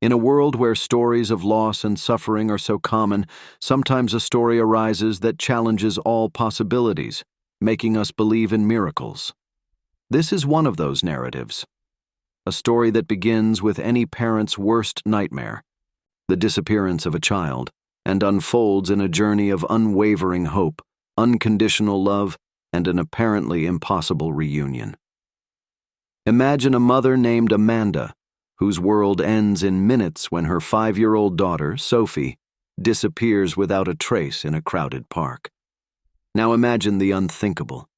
In a world where stories of loss and suffering are so common, sometimes a story arises that challenges all possibilities, making us believe in miracles. This is one of those narratives. A story that begins with any parent's worst nightmare, the disappearance of a child, and unfolds in a journey of unwavering hope, unconditional love, and an apparently impossible reunion. Imagine a mother named Amanda, whose world ends in minutes when her 5-year-old daughter, Sophie, disappears without a trace in a crowded park. Now imagine the unthinkable.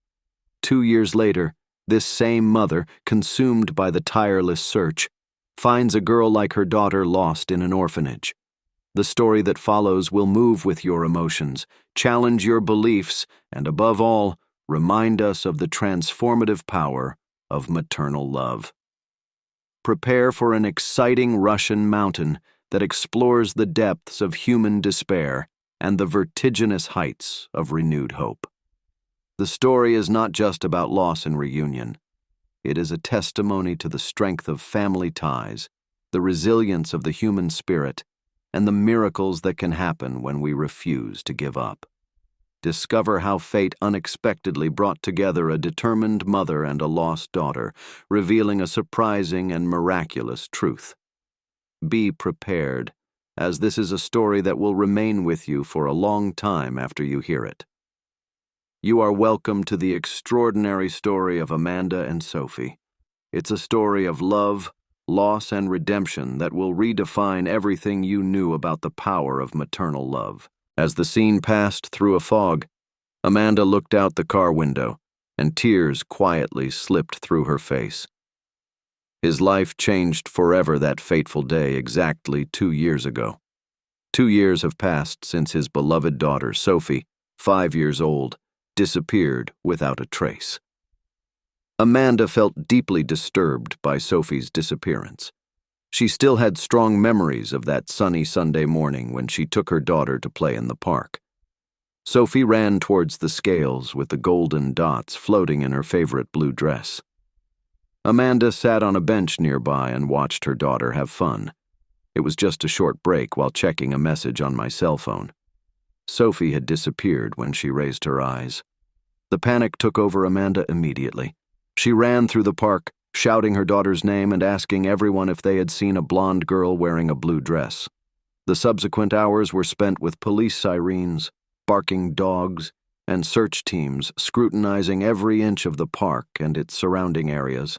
2 years later, this same mother, consumed by the tireless search, finds a girl like her daughter lost in an orphanage. The story that follows will move with your emotions, challenge your beliefs, and above all, remind us of the transformative power of maternal love. Prepare for an exciting Russian mountain that explores the depths of human despair and the vertiginous heights of renewed hope. The story is not just about loss and reunion. It is a testimony to the strength of family ties, the resilience of the human spirit, and the miracles that can happen when we refuse to give up. Discover how fate unexpectedly brought together a determined mother and a lost daughter, revealing a surprising and miraculous truth. Be prepared, as this is a story that will remain with you for a long time after you hear it. You are welcome to the extraordinary story of Amanda and Sophie. It's a story of love, loss, and redemption that will redefine everything you knew about the power of maternal love. As the scene passed through a fog, Amanda looked out the car window, and tears quietly slipped through her face. His life changed forever that fateful day exactly 2 years ago. 2 years have passed since his beloved daughter, Sophie, 5 years old, disappeared without a trace. Amanda felt deeply disturbed by Sophie's disappearance. She still had strong memories of that sunny Sunday morning when she took her daughter to play in the park. Sophie ran towards the scales with the golden dots floating in her favorite blue dress. Amanda sat on a bench nearby and watched her daughter have fun. It was just a short break while checking a message on my cell phone. Sophie had disappeared when she raised her eyes. The panic took over Amanda immediately. She ran through the park, shouting her daughter's name and asking everyone if they had seen a blonde girl wearing a blue dress. The subsequent hours were spent with police sirens, barking dogs, and search teams scrutinizing every inch of the park and its surrounding areas.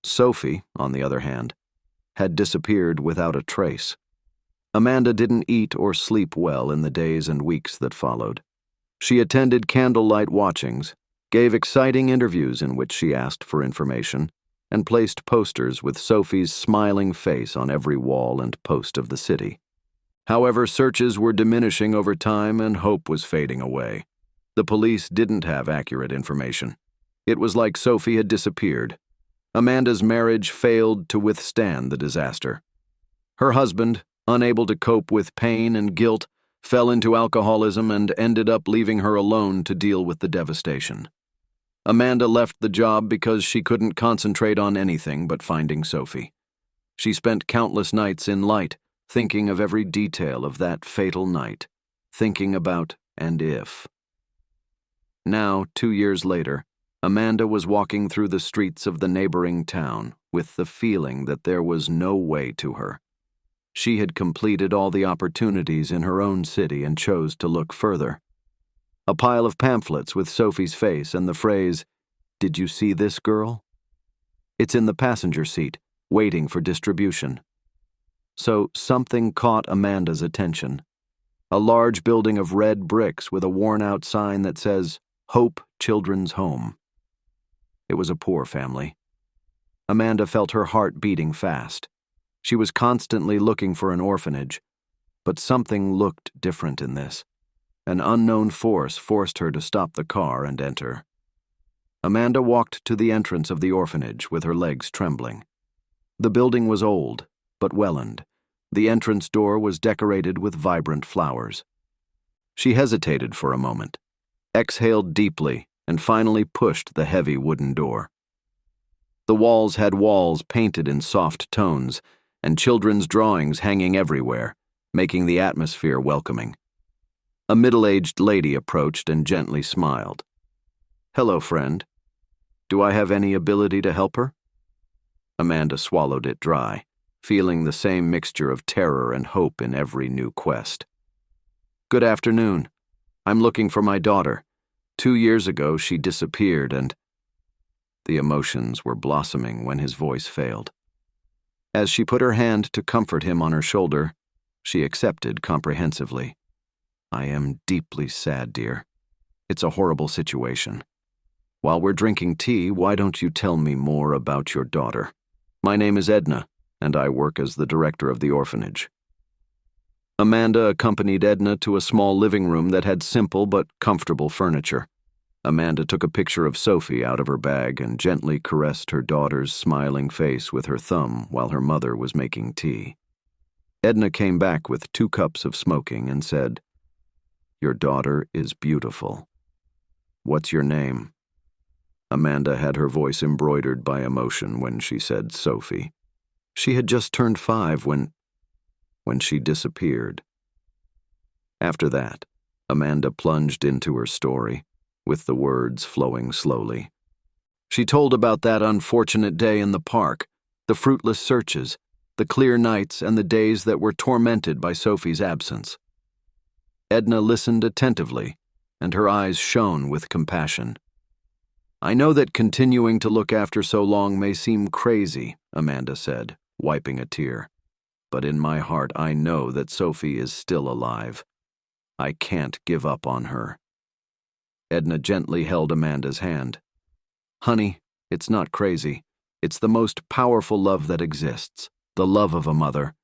Sophie, on the other hand, had disappeared without a trace. Amanda didn't eat or sleep well in the days and weeks that followed. She attended candlelight watchings, gave exciting interviews in which she asked for information, and placed posters with Sophie's smiling face on every wall and post of the city. However, searches were diminishing over time and hope was fading away. The police didn't have accurate information. It was like Sophie had disappeared. Amanda's marriage failed to withstand the disaster. Her husband, unable to cope with pain and guilt, fell into alcoholism and ended up leaving her alone to deal with the devastation. Amanda left the job because she couldn't concentrate on anything but finding Sophie. She spent countless nights in light, thinking of every detail of that fatal night, thinking about and if. Now, 2 years later, Amanda was walking through the streets of the neighboring town with the feeling that there was no way to her. She had completed all the opportunities in her own city and chose to look further. A pile of pamphlets with Sophie's face and the phrase, "Did you see this girl?" It's in the passenger seat, waiting for distribution. So something caught Amanda's attention. A large building of red bricks with a worn-out sign that says, "Hope Children's Home." It was a poor family. Amanda felt her heart beating fast. She was constantly looking for an orphanage, but something looked different in this. An unknown force forced her to stop the car and enter. Amanda walked to the entrance of the orphanage with her legs trembling. The building was old, but welland. The entrance door was decorated with vibrant flowers. She hesitated for a moment, exhaled deeply, and finally pushed the heavy wooden door. The walls had walls painted in soft tones, and children's drawings hanging everywhere, making the atmosphere welcoming. A middle-aged lady approached and gently smiled. "Hello, friend. Do I have any ability to help her?" Amanda swallowed it dry, feeling the same mixture of terror and hope in every new quest. "Good afternoon. I'm looking for my daughter. 2 years ago, she disappeared and—" The emotions were blossoming when his voice failed. As she put her hand to comfort him on her shoulder, she accepted comprehensively. "I am deeply sad, dear. It's a horrible situation. While we're drinking tea, why don't you tell me more about your daughter? My name is Edna, and I work as the director of the orphanage." Amanda accompanied Edna to a small living room that had simple but comfortable furniture. Amanda took a picture of Sophie out of her bag and gently caressed her daughter's smiling face with her thumb while her mother was making tea. Edna came back with 2 cups of smoking and said, "Your daughter is beautiful. What's your name?" Amanda had her voice embroidered by emotion when she said Sophie. She had just turned 5 when she disappeared. After that, Amanda plunged into her story, with the words flowing slowly. She told about that unfortunate day in the park, the fruitless searches, the clear nights, and the days that were tormented by Sophie's absence. Edna listened attentively, and her eyes shone with compassion. "I know that continuing to look after so long may seem crazy," Amanda said, wiping a tear. "But in my heart I know that Sophie is still alive. I can't give up on her." Edna gently held Amanda's hand. "Honey, it's not crazy. It's the most powerful love that exists, the love of a mother.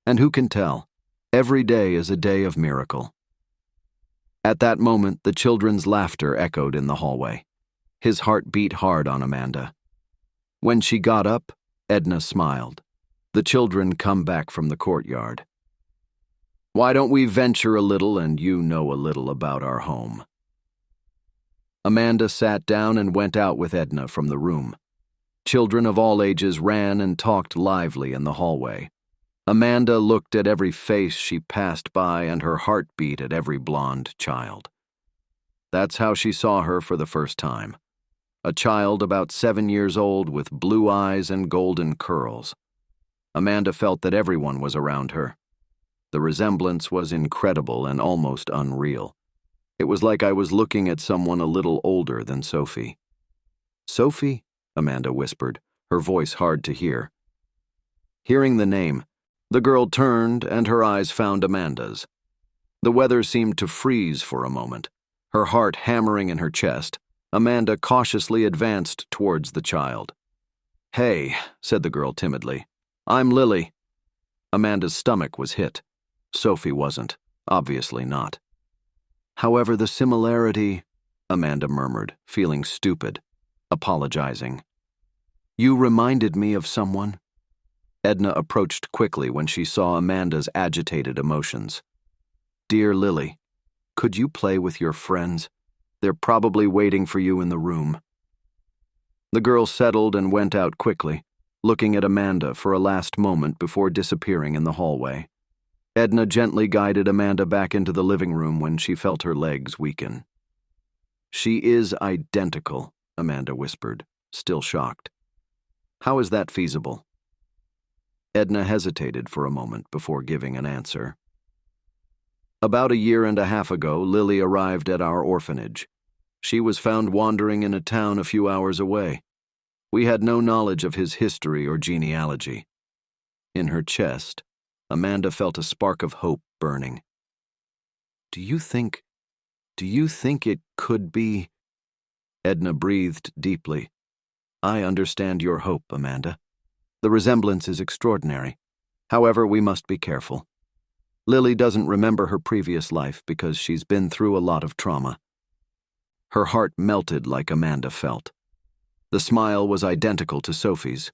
And who can tell? Every day is a day of miracle." At that moment, the children's laughter echoed in the hallway. His heart beat hard on Amanda. When she got up, Edna smiled. The children come back from the courtyard. "Why don't we venture a little and you know a little about our home?" Amanda sat down and went out with Edna from the room. Children of all ages ran and talked lively in the hallway. Amanda looked at every face she passed by and her heart beat at every blonde child. That's how she saw her for the first time. A child about 7 years old with blue eyes and golden curls. Amanda felt that everyone was around her. The resemblance was incredible and almost unreal. It was like I was looking at someone a little older than Sophie. "Sophie?" Amanda whispered, her voice hard to hear. Hearing the name, the girl turned and her eyes found Amanda's. The weather seemed to freeze for a moment. Her heart hammering in her chest, Amanda cautiously advanced towards the child. "Hey," said the girl timidly. "I'm Lily." Amanda's stomach was hit. Sophie wasn't. Obviously not. "However, the similarity," Amanda murmured, feeling stupid, apologizing. "You reminded me of someone." Edna approached quickly when she saw Amanda's agitated emotions. "Dear Lily, could you play with your friends? They're probably waiting for you in the room." The girl settled and went out quickly, looking at Amanda for a last moment before disappearing in the hallway. Edna gently guided Amanda back into the living room when she felt her legs weaken. "She is identical," Amanda whispered, still shocked. "How is that feasible?" Edna hesitated for a moment before giving an answer. About 1.5 years ago, Lily arrived at our orphanage. She was found wandering in a town a few hours away. We had no knowledge of his history or genealogy. In her chest, Amanda felt a spark of hope burning. Do you think it could be?" Edna breathed deeply. "I understand your hope, Amanda. The resemblance is extraordinary. However, we must be careful. Lily doesn't remember her previous life because she's been through a lot of trauma." Her heart melted like Amanda felt. The smile was identical to Sophie's.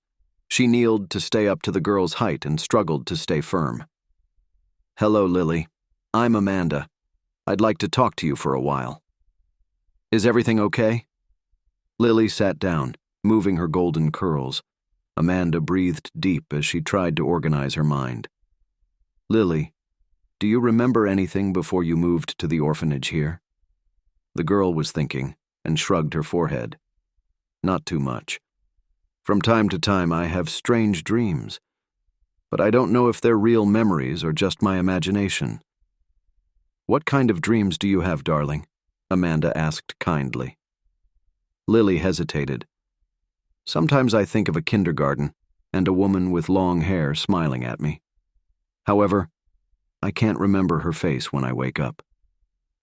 She kneeled to stay up to the girl's height and struggled to stay firm. "Hello, Lily. I'm Amanda. I'd like to talk to you for a while." "Is everything okay?" Lily sat down, moving her golden curls. Amanda breathed deep as she tried to organize her mind. Lily, do you remember anything before you moved to the orphanage here? The girl was thinking and shrugged her forehead. Not too much. From time to time I have strange dreams, but I don't know if they're real memories or just my imagination. What kind of dreams do you have, darling? Amanda asked kindly. Lily hesitated. Sometimes I think of a kindergarten and a woman with long hair smiling at me. However, I can't remember her face when I wake up.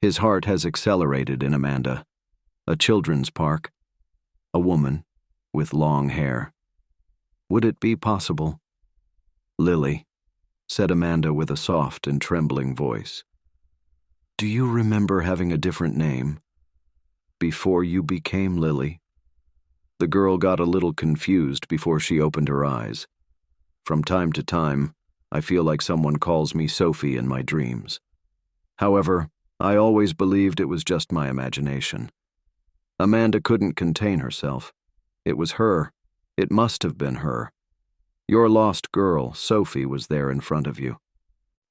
His heart has accelerated in Amanda. A children's park. A woman with long hair. Would it be possible? Lily, said Amanda with a soft and trembling voice. Do you remember having a different name before you became Lily? The girl got a little confused before she opened her eyes. From time to time, I feel like someone calls me Sophie in my dreams. However, I always believed it was just my imagination. Amanda couldn't contain herself. It was her. It must have been her. Your lost girl, Sophie, was there in front of you.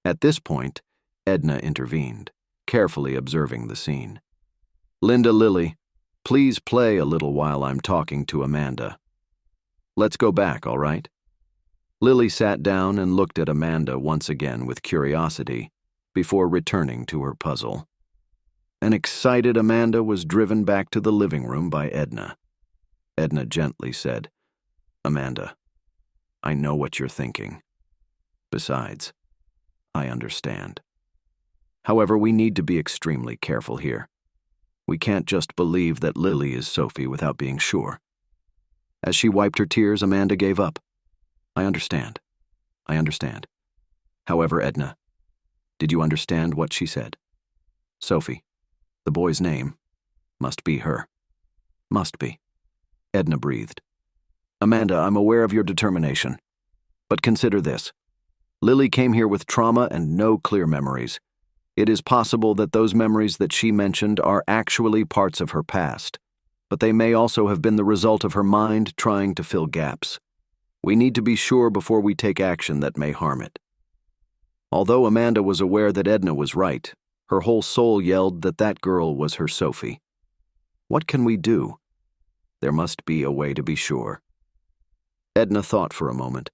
At this point, Edna intervened, carefully observing the scene. Linda, Lily, please play a little while I'm talking to Amanda. Let's go back, all right? Lily sat down and looked at Amanda once again with curiosity before returning to her puzzle. An excited Amanda was driven back to the living room by Edna. Edna gently said, Amanda, I know what you're thinking. Besides, I understand. However, we need to be extremely careful here. We can't just believe that Lily is Sophie without being sure. As she wiped her tears, Amanda gave up. I understand. I understand. However, Edna, did you understand what she said? Sophie, the boy's name, must be her. Must be. Edna breathed. Amanda, I'm aware of your determination. But consider this. Lily came here with trauma and no clear memories. It is possible that those memories that she mentioned are actually parts of her past, but they may also have been the result of her mind trying to fill gaps. We need to be sure before we take action that may harm it. Although Amanda was aware that Edna was right, her whole soul yelled that that girl was her Sophie. What can we do? There must be a way to be sure. Edna thought for a moment.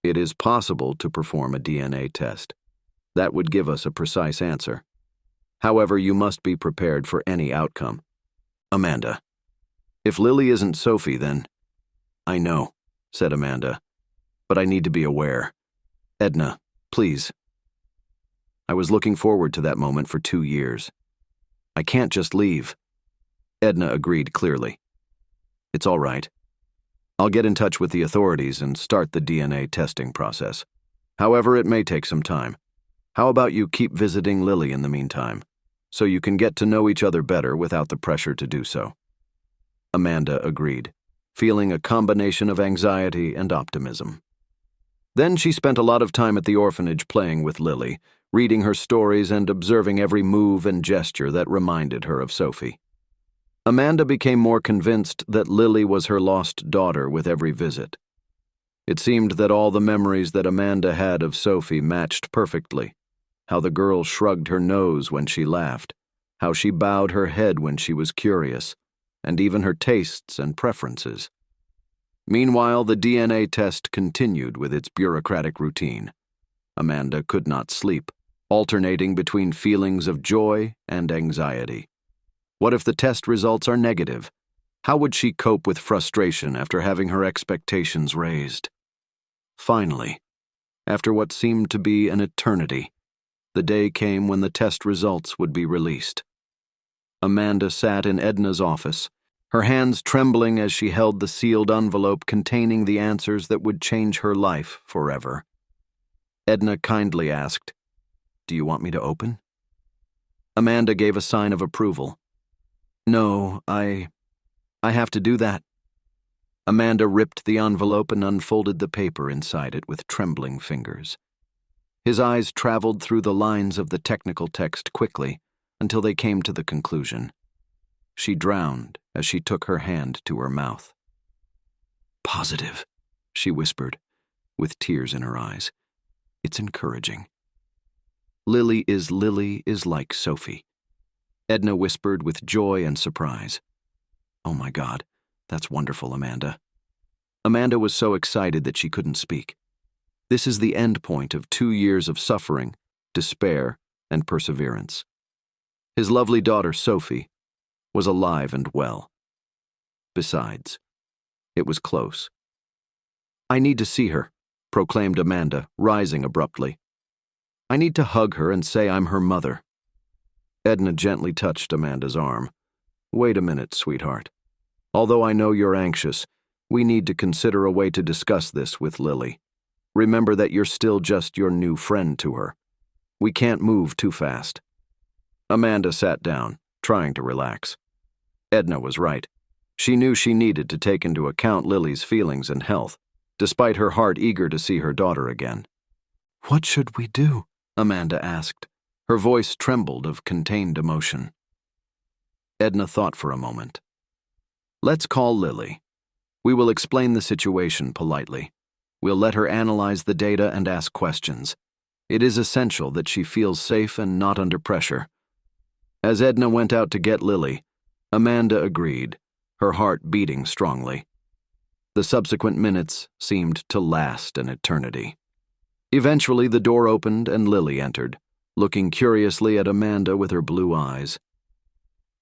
It is possible to perform a DNA test. That would give us a precise answer. However, you must be prepared for any outcome. Amanda, if Lily isn't Sophie, then... I know, said Amanda, but I need to be aware. Edna, please. I was looking forward to that moment for 2 years. I can't just leave. Edna agreed clearly. It's all right. I'll get in touch with the authorities and start the DNA testing process. However, it may take some time. How about you keep visiting Lily in the meantime, so you can get to know each other better without the pressure to do so? Amanda agreed, feeling a combination of anxiety and optimism. Then she spent a lot of time at the orphanage playing with Lily, reading her stories and observing every move and gesture that reminded her of Sophie. Amanda became more convinced that Lily was her lost daughter with every visit. It seemed that all the memories that Amanda had of Sophie matched perfectly. How the girl shrugged her nose when she laughed, how she bowed her head when she was curious, and even her tastes and preferences. Meanwhile, the DNA test continued with its bureaucratic routine. Amanda could not sleep, alternating between feelings of joy and anxiety. What if the test results are negative? How would she cope with frustration after having her expectations raised? Finally, after what seemed to be an eternity, the day came when the test results would be released. Amanda sat in Edna's office, her hands trembling as she held the sealed envelope containing the answers that would change her life forever. Edna kindly asked, "Do you want me to open?" Amanda gave a sign of approval. "No, I have to do that." Amanda ripped the envelope and unfolded the paper inside it with trembling fingers. His eyes traveled through the lines of the technical text quickly until they came to the conclusion. She drowned as she took her hand to her mouth. "Positive," she whispered, with tears in her eyes. It's encouraging. Lily is like Sophie, Edna whispered with joy and surprise. Oh my God, that's wonderful, Amanda. Amanda was so excited that she couldn't speak. This is the end point of 2 years of suffering, despair, and perseverance. His lovely daughter, Sophie, was alive and well. Besides, it was close. I need to see her, proclaimed Amanda, rising abruptly. I need to hug her and say I'm her mother. Edna gently touched Amanda's arm. Wait a minute, sweetheart. Although I know you're anxious, we need to consider a way to discuss this with Lily. Remember that you're still just your new friend to her. We can't move too fast. Amanda sat down, trying to relax. Edna was right. She knew she needed to take into account Lily's feelings and health, despite her heart eager to see her daughter again. What should we do? Amanda asked. Her voice trembled of contained emotion. Edna thought for a moment. Let's call Lily. We will explain the situation politely. We'll let her analyze the data and ask questions. It is essential that she feels safe and not under pressure. As Edna went out to get Lily, Amanda agreed, her heart beating strongly. The subsequent minutes seemed to last an eternity. Eventually, the door opened and Lily entered, looking curiously at Amanda with her blue eyes.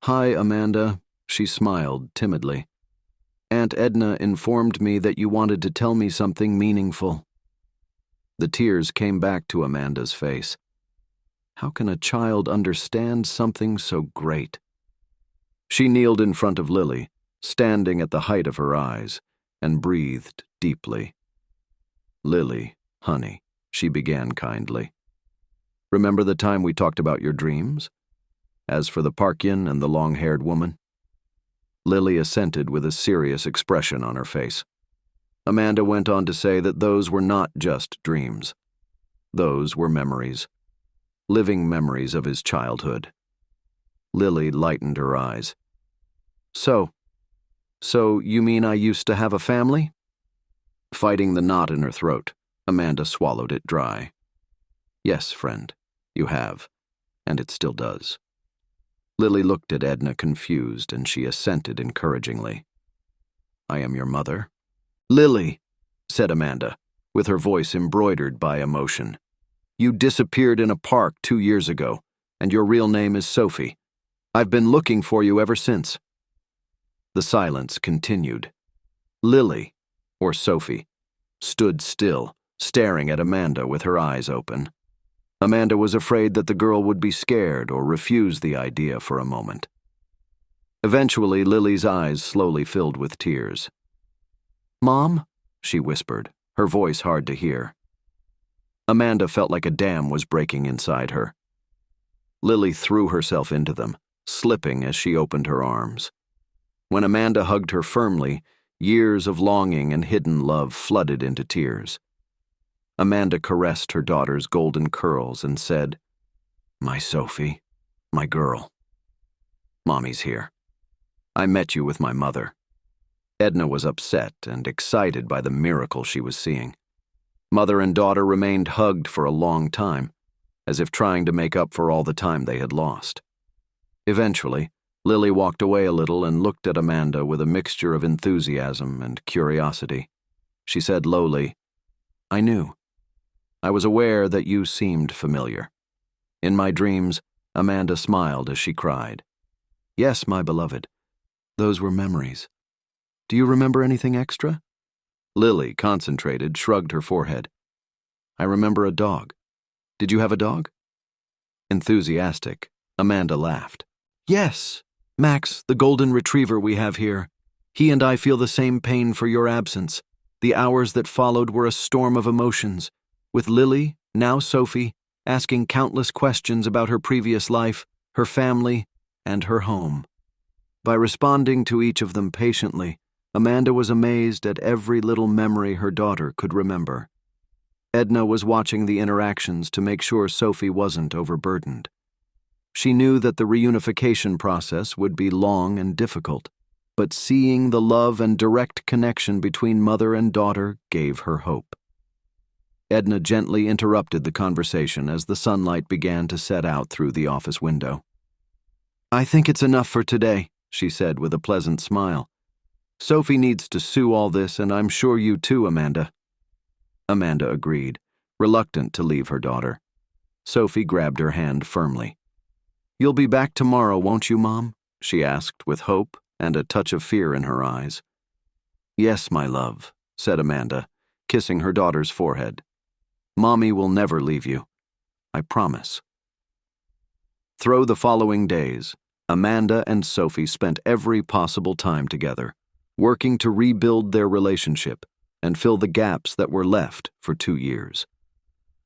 Hi, Amanda, she smiled timidly. Aunt Edna informed me that you wanted to tell me something meaningful. The tears came back to Amanda's face. How can a child understand something so great? She kneeled in front of Lily, standing at the height of her eyes, and breathed deeply. Lily, honey, she began kindly. Remember the time we talked about your dreams? As for the Parkyan and the long-haired woman? Lily assented with a serious expression on her face. Amanda went on to say that those were not just dreams. Those were memories. Living memories of his childhood. Lily lightened her eyes. So you mean I used to have a family? Fighting the knot in her throat, Amanda swallowed it dry. Yes, friend, you have, and it still does. Lily looked at Edna confused, and she assented encouragingly. I am your mother. Lily, said Amanda, with her voice embroidered by emotion. You disappeared in a park 2 years ago, and your real name is Sophie. I've been looking for you ever since. The silence continued. Lily, or Sophie, stood still, staring at Amanda with her eyes open. Amanda was afraid that the girl would be scared or refuse the idea for a moment. Eventually, Lily's eyes slowly filled with tears. Mom, she whispered, her voice hard to hear. Amanda felt like a dam was breaking inside her. Lily threw herself into them, slipping as she opened her arms. When Amanda hugged her firmly, years of longing and hidden love flooded into tears. Amanda caressed her daughter's golden curls and said, My Sophie, my girl. Mommy's here. I met you with my mother. Edna was upset and excited by the miracle she was seeing. Mother and daughter remained hugged for a long time, as if trying to make up for all the time they had lost. Eventually, Lily walked away a little and looked at Amanda with a mixture of enthusiasm and curiosity. She said lowly, I knew. I was aware that you seemed familiar. In my dreams, Amanda smiled as she cried. Yes, my beloved. Those were memories. Do you remember anything extra? Lily, concentrated, shrugged her forehead. I remember a dog. Did you have a dog? Enthusiastic, Amanda laughed. Yes, Max, the golden retriever we have here. He and I feel the same pain for your absence. The hours that followed were a storm of emotions, with Lily, now Sophie, asking countless questions about her previous life, her family, and her home. By responding to each of them patiently, Amanda was amazed at every little memory her daughter could remember. Edna was watching the interactions to make sure Sophie wasn't overburdened. She knew that the reunification process would be long and difficult, but seeing the love and direct connection between mother and daughter gave her hope. Edna gently interrupted the conversation as the sunlight began to set out through the office window. "I think it's enough for today," she said with a pleasant smile. "Sophie needs to sue all this, and I'm sure you too, Amanda." Amanda agreed, reluctant to leave her daughter. Sophie grabbed her hand firmly. "You'll be back tomorrow, won't you, Mom?" she asked with hope and a touch of fear in her eyes. "Yes, my love," said Amanda, kissing her daughter's forehead. "Mommy will never leave you. I promise." Through the following days, Amanda and Sophie spent every possible time together, working to rebuild their relationship and fill the gaps that were left for 2 years.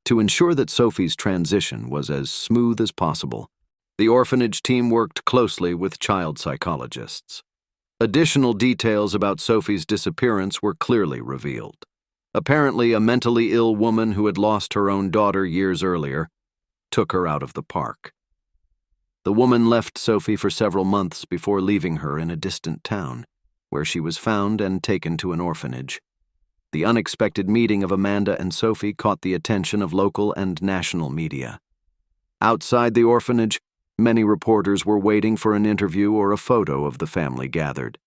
To ensure that Sophie's transition was as smooth as possible, the orphanage team worked closely with child psychologists. Additional details about Sophie's disappearance were clearly revealed. Apparently, a mentally ill woman who had lost her own daughter years earlier took her out of the park. The woman left Sophie for several months before leaving her in a distant town, where she was found and taken to an orphanage. The unexpected meeting of Amanda and Sophie caught the attention of local and national media. Outside the orphanage, many reporters were waiting for an interview or a photo of the family gathered.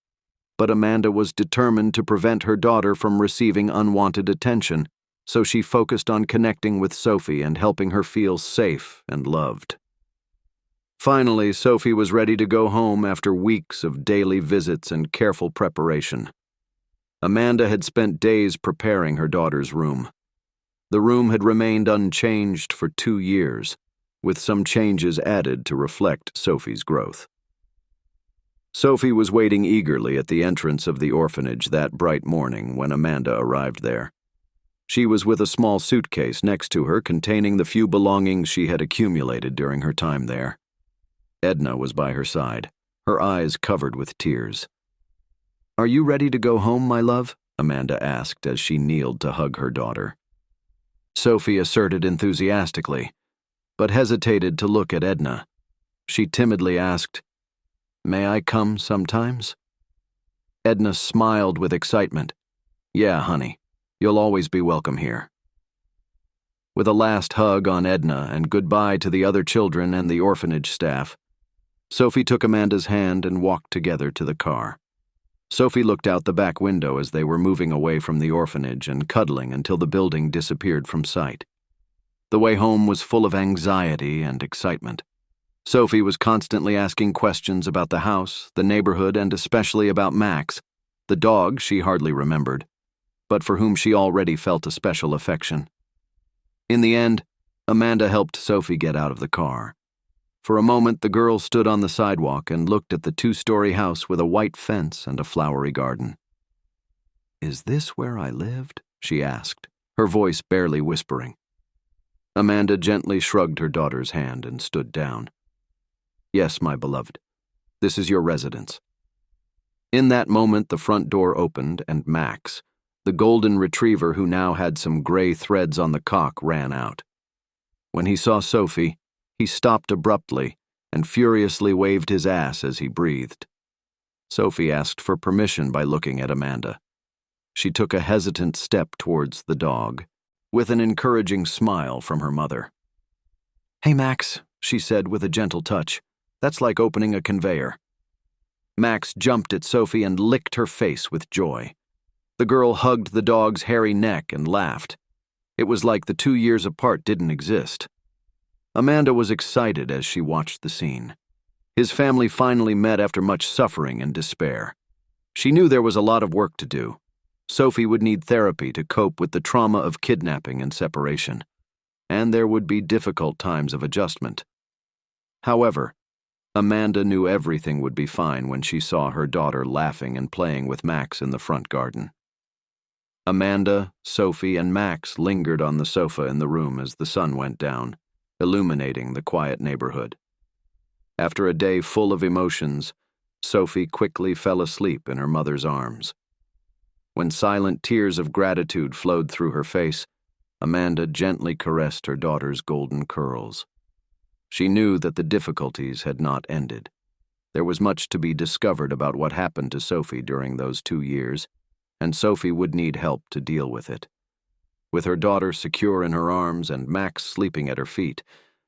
But Amanda was determined to prevent her daughter from receiving unwanted attention, so she focused on connecting with Sophie and helping her feel safe and loved. Finally, Sophie was ready to go home after weeks of daily visits and careful preparation. Amanda had spent days preparing her daughter's room. The room had remained unchanged for 2 years, with some changes added to reflect Sophie's growth. Sophie was waiting eagerly at the entrance of the orphanage that bright morning when Amanda arrived there. She was with a small suitcase next to her containing the few belongings she had accumulated during her time there. Edna was by her side, her eyes covered with tears. "Are you ready to go home, my love?" Amanda asked as she kneeled to hug her daughter. Sophie asserted enthusiastically, but hesitated to look at Edna. She timidly asked, "May I come sometimes?" Edna smiled with excitement. "Yeah, honey, you'll always be welcome here." With a last hug on Edna and goodbye to the other children and the orphanage staff, Sophie took Amanda's hand and walked together to the car. Sophie looked out the back window as they were moving away from the orphanage and cuddling until the building disappeared from sight. The way home was full of anxiety and excitement. Sophie was constantly asking questions about the house, the neighborhood, and especially about Max, the dog she hardly remembered, but for whom she already felt a special affection. In the end, Amanda helped Sophie get out of the car. For a moment, the girl stood on the sidewalk and looked at the 2-story house with a white fence and a flowery garden. "Is this where I lived?" she asked, her voice barely whispering. Amanda gently shrugged her daughter's hand and stood down. "Yes, my beloved, this is your residence." In that moment, the front door opened and Max, the golden retriever who now had some gray threads on the cock, ran out. When he saw Sophie, he stopped abruptly and furiously waved his ass as he breathed. Sophie asked for permission by looking at Amanda. She took a hesitant step towards the dog, with an encouraging smile from her mother. "Hey, Max," she said with a gentle touch. "That's like opening a conveyor." Max jumped at Sophie and licked her face with joy. The girl hugged the dog's hairy neck and laughed. It was like the 2 years apart didn't exist. Amanda was excited as she watched the scene. His family finally met after much suffering and despair. She knew there was a lot of work to do. Sophie would need therapy to cope with the trauma of kidnapping and separation, and there would be difficult times of adjustment. However, Amanda knew everything would be fine when she saw her daughter laughing and playing with Max in the front garden. Amanda, Sophie, and Max lingered on the sofa in the room as the sun went down, illuminating the quiet neighborhood. After a day full of emotions, Sophie quickly fell asleep in her mother's arms. When silent tears of gratitude flowed through her face, Amanda gently caressed her daughter's golden curls. She knew that the difficulties had not ended. There was much to be discovered about what happened to Sophie during those 2 years, and Sophie would need help to deal with it. With her daughter secure in her arms and Max sleeping at her feet,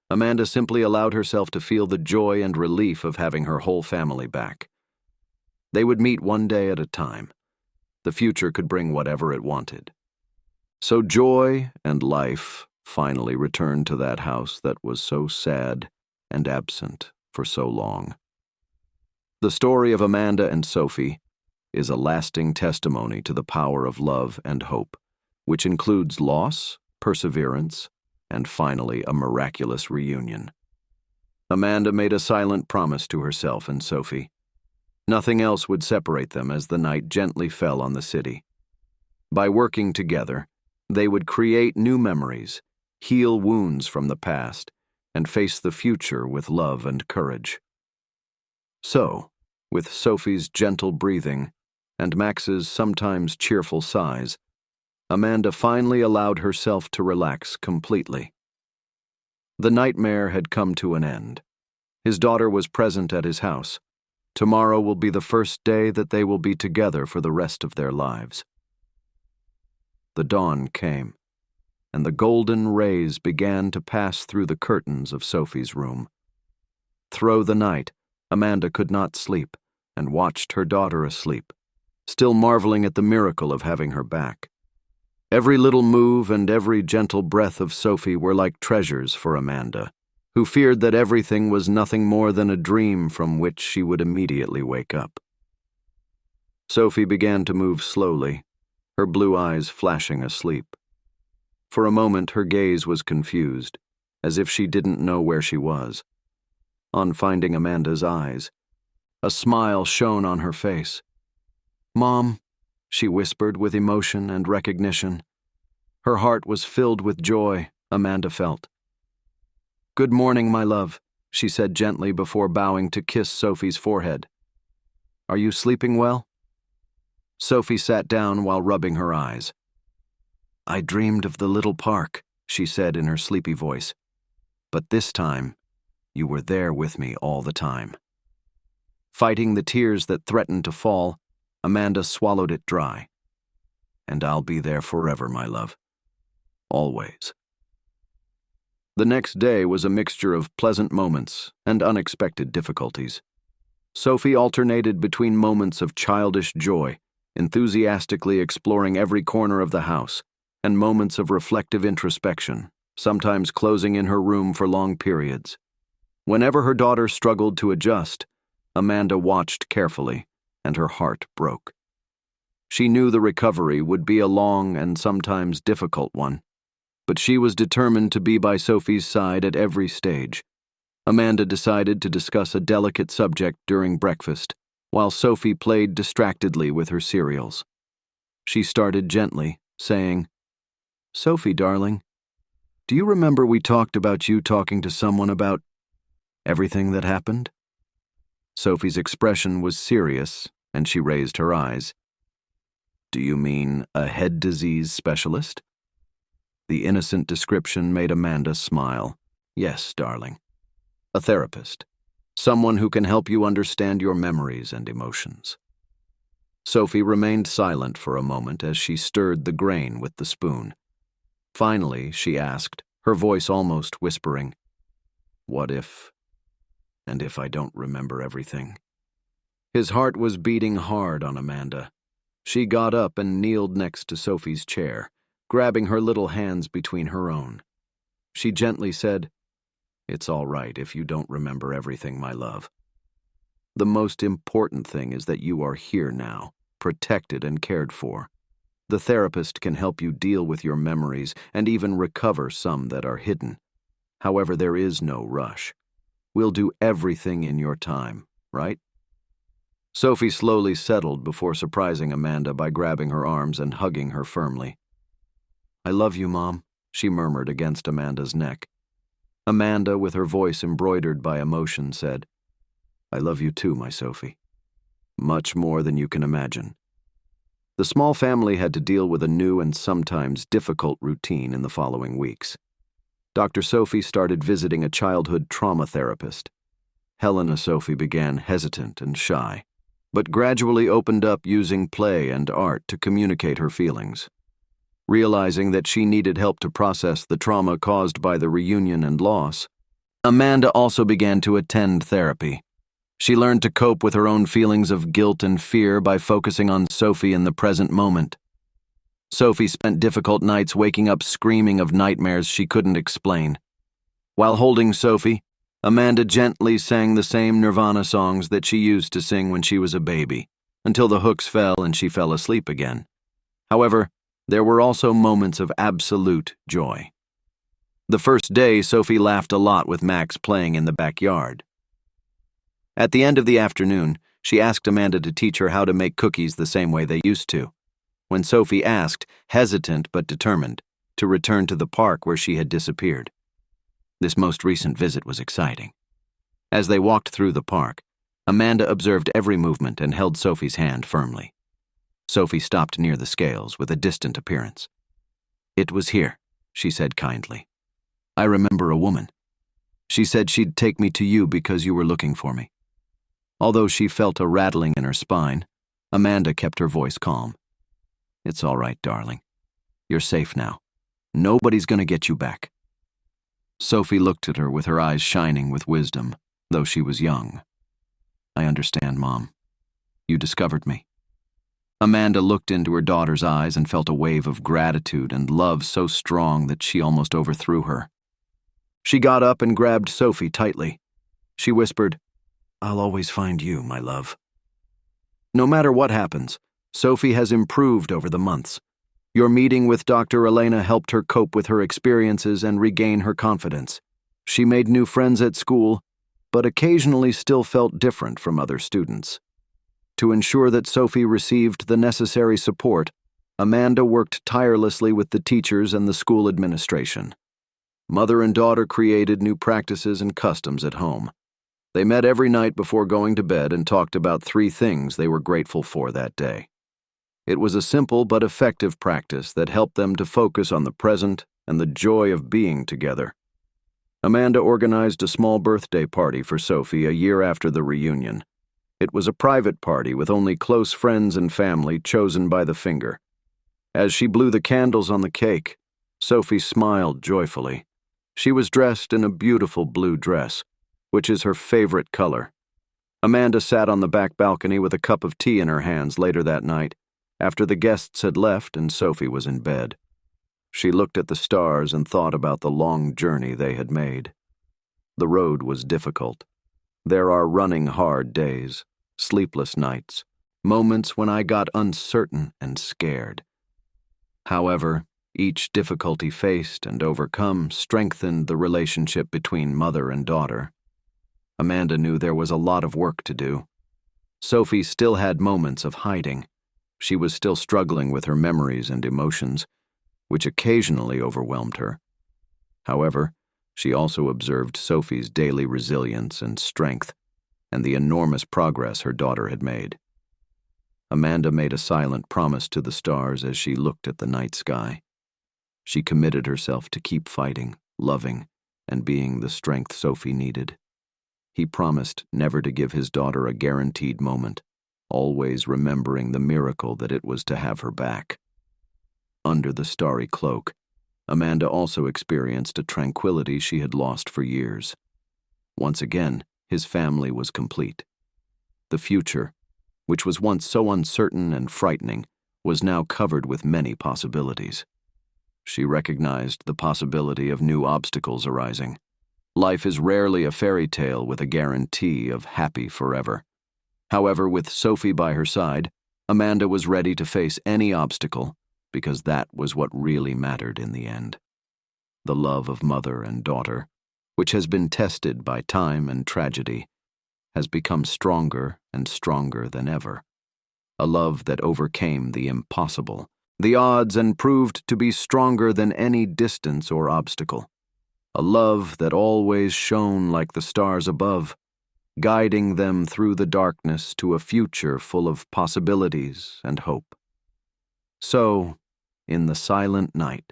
Amanda simply allowed herself to feel the joy and relief of having her whole family back. They would meet one day at a time. The future could bring whatever it wanted. So joy and life finally returned to that house that was so sad and absent for so long. The story of Amanda and Sophie is a lasting testimony to the power of love and hope, which includes loss, perseverance, and finally a miraculous reunion. Amanda made a silent promise to herself and Sophie. Nothing else would separate them as the night gently fell on the city. By working together, they would create new memories, heal wounds from the past, and face the future with love and courage. So, with Sophie's gentle breathing and Max's sometimes cheerful sighs, Amanda finally allowed herself to relax completely. The nightmare had come to an end. His daughter was present at his house. Tomorrow will be the first day that they will be together for the rest of their lives. The dawn came, and the golden rays began to pass through the curtains of Sophie's room. Through the night, Amanda could not sleep and watched her daughter asleep, still marveling at the miracle of having her back. Every little move and every gentle breath of Sophie were like treasures for Amanda, who feared that everything was nothing more than a dream from which she would immediately wake up. Sophie began to move slowly, her blue eyes flashing asleep. For a moment her gaze was confused, as if she didn't know where she was. On finding Amanda's eyes, a smile shone on her face. "Mom," she whispered with emotion and recognition. Her heart was filled with joy, Amanda felt. "Good morning, my love," she said gently before bowing to kiss Sophie's forehead. "Are you sleeping well?" Sophie sat down while rubbing her eyes. "I dreamed of the little park," she said in her sleepy voice. "But this time, you were there with me all the time." Fighting the tears that threatened to fall, Amanda swallowed it dry. "And I'll be there forever, my love. Always." The next day was a mixture of pleasant moments and unexpected difficulties. Sophie alternated between moments of childish joy, enthusiastically exploring every corner of the house, and moments of reflective introspection, sometimes closing in her room for long periods. Whenever her daughter struggled to adjust, Amanda watched carefully, and her heart broke. She knew the recovery would be a long and sometimes difficult one, but she was determined to be by Sophie's side at every stage. Amanda decided to discuss a delicate subject during breakfast, while Sophie played distractedly with her cereals. She started gently, saying, "Sophie, darling, do you remember we talked about you talking to someone about everything that happened?" Sophie's expression was serious, and she raised her eyes. "Do you mean a head disease specialist?" The innocent description made Amanda smile. "Yes, darling. A therapist. Someone who can help you understand your memories and emotions." Sophie remained silent for a moment as she stirred the grain with the spoon. Finally, she asked, her voice almost whispering, "What if, and if I don't remember everything?" His heart was beating hard on Amanda. She got up and kneeled next to Sophie's chair, grabbing her little hands between her own. She gently said, "It's all right if you don't remember everything, my love. The most important thing is that you are here now, protected and cared for. The therapist can help you deal with your memories and even recover some that are hidden. However, there is no rush. We'll do everything in your time, right?" Sophie slowly settled before surprising Amanda by grabbing her arms and hugging her firmly. "I love you, Mom," she murmured against Amanda's neck. Amanda, with her voice embroidered by emotion, said, "I love you too, my Sophie. Much more than you can imagine." The small family had to deal with a new and sometimes difficult routine in the following weeks. Dr. Sophie started visiting a childhood trauma therapist. Helena Sophie began hesitant and shy, but gradually opened up using play and art to communicate her feelings. Realizing that she needed help to process the trauma caused by the reunion and loss, Amanda also began to attend therapy. She learned to cope with her own feelings of guilt and fear by focusing on Sophie in the present moment. Sophie spent difficult nights waking up screaming of nightmares she couldn't explain. While holding Sophie, Amanda gently sang the same Nirvana songs that she used to sing when she was a baby, until the hooks fell and she fell asleep again. However, there were also moments of absolute joy. The first day, Sophie laughed a lot with Max playing in the backyard. At the end of the afternoon, she asked Amanda to teach her how to make cookies the same way they used to. When Sophie asked, hesitant but determined, to return to the park where she had disappeared. This most recent visit was exciting. As they walked through the park, Amanda observed every movement and held Sophie's hand firmly. Sophie stopped near the scales with a distant appearance. "It was here," she said kindly. "I remember a woman. She said she'd take me to you because you were looking for me." Although she felt a rattling in her spine, Amanda kept her voice calm. "It's all right, darling. You're safe now. Nobody's going to get you back." Sophie looked at her with her eyes shining with wisdom, though she was young. "I understand, Mom. You discovered me." Amanda looked into her daughter's eyes and felt a wave of gratitude and love so strong that she almost overthrew her. She got up and grabbed Sophie tightly. She whispered, "I'll always find you, my love." No matter what happens, Sophie has improved over the months. Your meeting with Dr. Elena helped her cope with her experiences and regain her confidence. She made new friends at school, but occasionally still felt different from other students. To ensure that Sophie received the necessary support, Amanda worked tirelessly with the teachers and the school administration. Mother and daughter created new practices and customs at home. They met every night before going to bed and talked about 3 things they were grateful for that day. It was a simple but effective practice that helped them to focus on the present and the joy of being together. Amanda organized a small birthday party for Sophie a year after the reunion. It was a private party with only close friends and family chosen by the finger. As she blew the candles on the cake, Sophie smiled joyfully. She was dressed in a beautiful blue dress, which is her favorite color. Amanda sat on the back balcony with a cup of tea in her hands later that night, after the guests had left and Sophie was in bed. She looked at the stars and thought about the long journey they had made. The road was difficult. There are running hard days, sleepless nights, moments when I got uncertain and scared. However, each difficulty faced and overcome strengthened the relationship between mother and daughter. Amanda knew there was a lot of work to do. Sophie still had moments of hiding. She was still struggling with her memories and emotions, which occasionally overwhelmed her. However, she also observed Sophie's daily resilience and strength, and the enormous progress her daughter had made. Amanda made a silent promise to the stars as she looked at the night sky. She committed herself to keep fighting, loving, and being the strength Sophie needed. He promised never to give his daughter a guaranteed moment, always remembering the miracle that it was to have her back. Under the starry cloak, Amanda also experienced a tranquility she had lost for years. Once again, his family was complete. The future, which was once so uncertain and frightening, was now covered with many possibilities. She recognized the possibility of new obstacles arising. Life is rarely a fairy tale with a guarantee of happy forever. However, with Sophie by her side, Amanda was ready to face any obstacle, because that was what really mattered in the end. The love of mother and daughter, which has been tested by time and tragedy, has become stronger and stronger than ever. A love that overcame the impossible, the odds, and proved to be stronger than any distance or obstacle. A love that always shone like the stars above, guiding them through the darkness to a future full of possibilities and hope. So, in the silent night,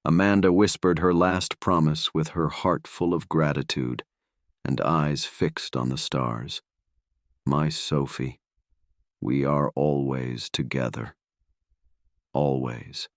Amanda whispered her last promise with her heart full of gratitude, and eyes fixed on the stars. My Sophie, we are always together. Always.